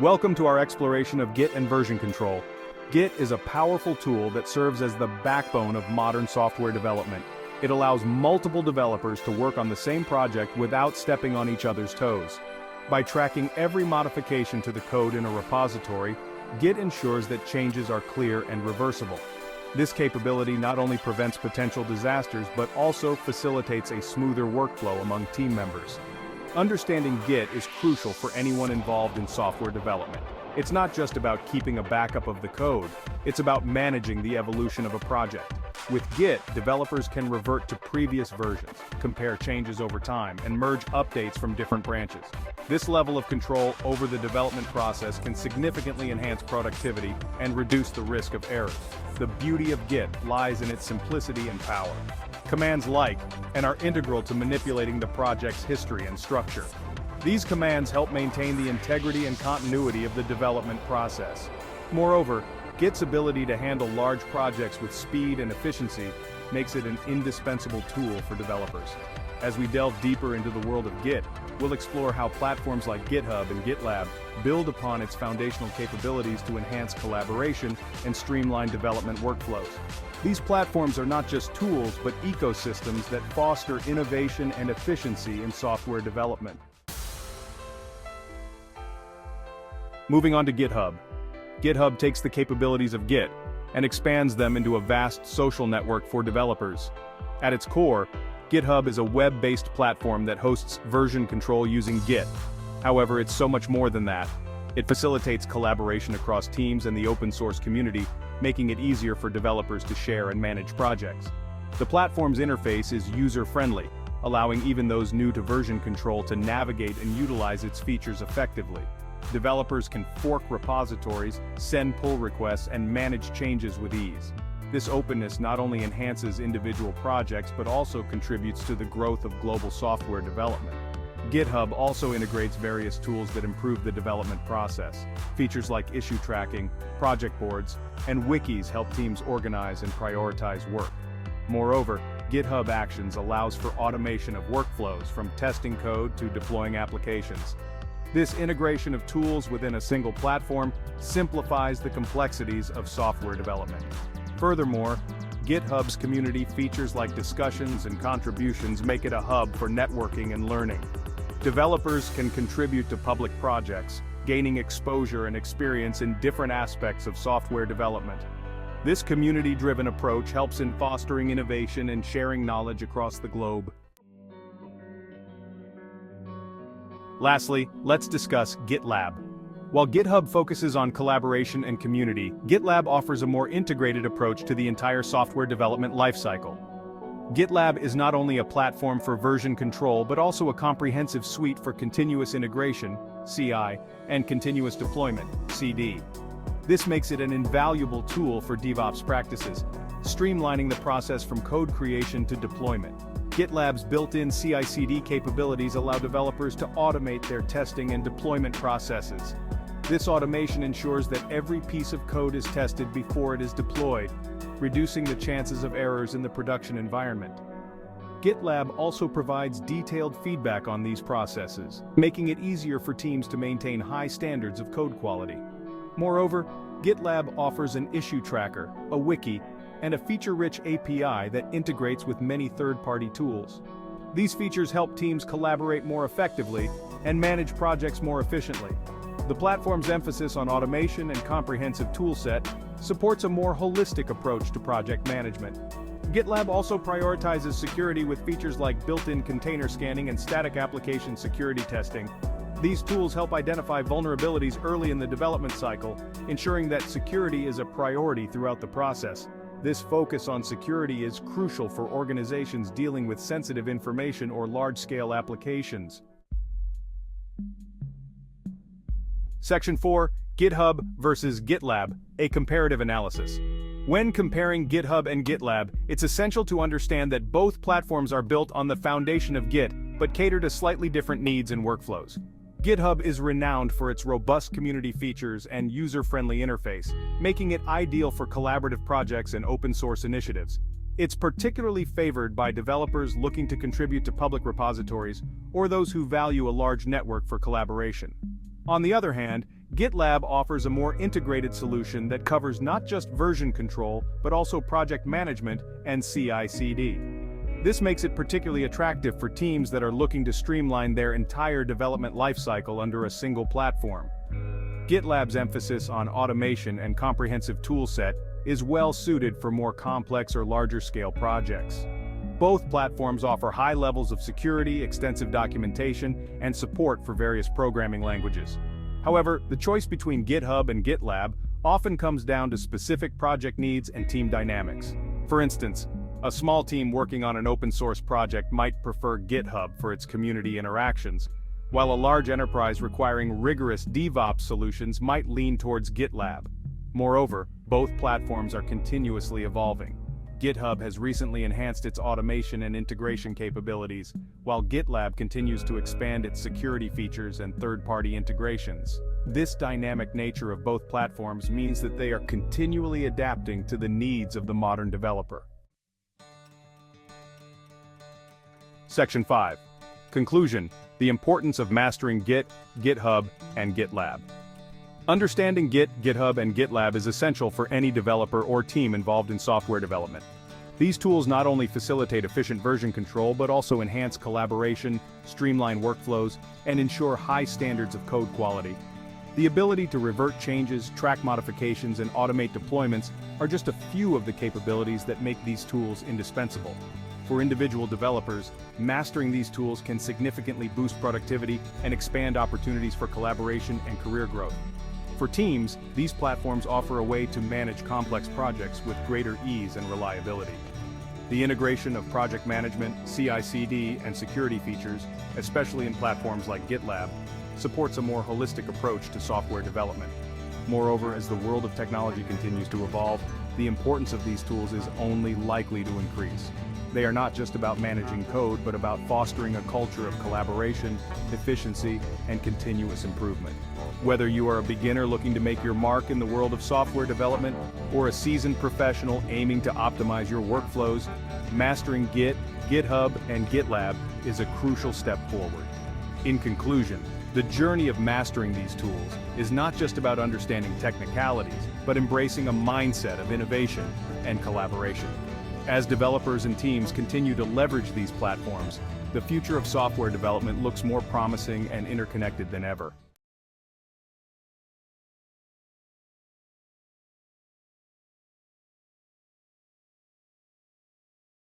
Welcome to our exploration of Git and version control. Git is a powerful tool that serves as the backbone of modern software development. It allows multiple developers to work on the same project without stepping on each other's toes. By tracking every modification to the code in a repository, Git ensures that changes are clear and reversible. This capability not only prevents potential disasters but also facilitates a smoother workflow among team members. Understanding Git is crucial for anyone involved in software development. It's not just about keeping a backup of the code, it's about managing the evolution of a project. With Git, developers can revert to previous versions, compare changes over time, and merge updates from different branches. This level of control over the development process can significantly enhance productivity and reduce the risk of errors. The beauty of Git lies in its simplicity and power. Commands like and are integral to manipulating the project's history and structure. These commands help maintain the integrity and continuity of the development process. Moreover, Git's ability to handle large projects with speed and efficiency makes it an indispensable tool for developers. As we delve deeper into the world of Git, we'll explore how platforms like GitHub and GitLab build upon its foundational capabilities to enhance collaboration and streamline development workflows. These platforms are not just tools but ecosystems that foster innovation and efficiency in software development. Moving on to GitHub. GitHub takes the capabilities of Git and expands them into a vast social network for developers. At its core, GitHub is a web-based platform that hosts version control using Git. However, it's so much more than that. It facilitates collaboration across teams and the open-source community, making it easier for developers to share and manage projects. The platform's interface is user-friendly, allowing even those new to version control to navigate and utilize its features effectively. Developers can fork repositories, send pull requests, and manage changes with ease. This openness not only enhances individual projects but also contributes to the growth of global software development. GitHub also integrates various tools that improve the development process. Features like issue tracking, project boards, and wikis help teams organize and prioritize work. Moreover, GitHub Actions allows for automation of workflows from testing code to deploying applications. This integration of tools within a single platform simplifies the complexities of software development. Furthermore, GitHub's community features like discussions and contributions make it a hub for networking and learning. Developers can contribute to public projects, gaining exposure and experience in different aspects of software development. This community-driven approach helps in fostering innovation and sharing knowledge across the globe. Lastly, let's discuss GitLab. While GitHub focuses on collaboration and community, GitLab offers a more integrated approach to the entire software development lifecycle. GitLab is not only a platform for version control but also a comprehensive suite for continuous integration, CI, and continuous deployment, CD. This makes it an invaluable tool for DevOps practices, streamlining the process from code creation to deployment. GitLab's built-in CI/CD capabilities allow developers to automate their testing and deployment processes. This automation ensures that every piece of code is tested before it is deployed, reducing the chances of errors in the production environment. GitLab also provides detailed feedback on these processes, making it easier for teams to maintain high standards of code quality. Moreover, GitLab offers an issue tracker, a wiki, and a feature-rich API that integrates with many third-party tools. These features help teams collaborate more effectively and manage projects more efficiently. The platform's emphasis on automation and comprehensive toolset supports a more holistic approach to project management. GitLab also prioritizes security with features like built-in container scanning and static application security testing. These tools help identify vulnerabilities early in the development cycle, ensuring that security is a priority throughout the process. This focus on security is crucial for organizations dealing with sensitive information or large-scale applications. Section 4, GitHub versus GitLab, a comparative analysis. When comparing GitHub and GitLab, it's essential to understand that both platforms are built on the foundation of Git, but cater to slightly different needs and workflows. GitHub is renowned for its robust community features and user-friendly interface, making it ideal for collaborative projects and open-source initiatives. It's particularly favored by developers looking to contribute to public repositories or those who value a large network for collaboration. On the other hand, GitLab offers a more integrated solution that covers not just version control, but also project management and CI/CD. This makes it particularly attractive for teams that are looking to streamline their entire development lifecycle under a single platform. GitLab's emphasis on automation and comprehensive toolset is well suited for more complex or larger-scale projects. Both platforms offer high levels of security, extensive documentation, and support for various programming languages. However, the choice between GitHub and GitLab often comes down to specific project needs and team dynamics. For instance, a small team working on an open-source project might prefer GitHub for its community interactions, while a large enterprise requiring rigorous DevOps solutions might lean towards GitLab. Moreover, both platforms are continuously evolving. GitHub has recently enhanced its automation and integration capabilities, while GitLab continues to expand its security features and third-party integrations. This dynamic nature of both platforms means that they are continually adapting to the needs of the modern developer. Section 5. Conclusion: the importance of mastering Git, GitHub, and GitLab. Understanding Git, GitHub, and GitLab is essential for any developer or team involved in software development. These tools not only facilitate efficient version control but also enhance collaboration, streamline workflows, and ensure high standards of code quality. The ability to revert changes, track modifications, and automate deployments are just a few of the capabilities that make these tools indispensable. For individual developers, mastering these tools can significantly boost productivity and expand opportunities for collaboration and career growth. For teams, these platforms offer a way to manage complex projects with greater ease and reliability. The integration of project management, CI/CD, and security features, especially in platforms like GitLab, supports a more holistic approach to software development. Moreover, as the world of technology continues to evolve, the importance of these tools is only likely to increase. They are not just about managing code, but about fostering a culture of collaboration, efficiency, and continuous improvement. Whether you are a beginner looking to make your mark in the world of software development, or a seasoned professional aiming to optimize your workflows, mastering Git, GitHub, and GitLab is a crucial step forward. In conclusion, the journey of mastering these tools is not just about understanding technicalities, but embracing a mindset of innovation and collaboration. As developers and teams continue to leverage these platforms, the future of software development looks more promising and interconnected than ever.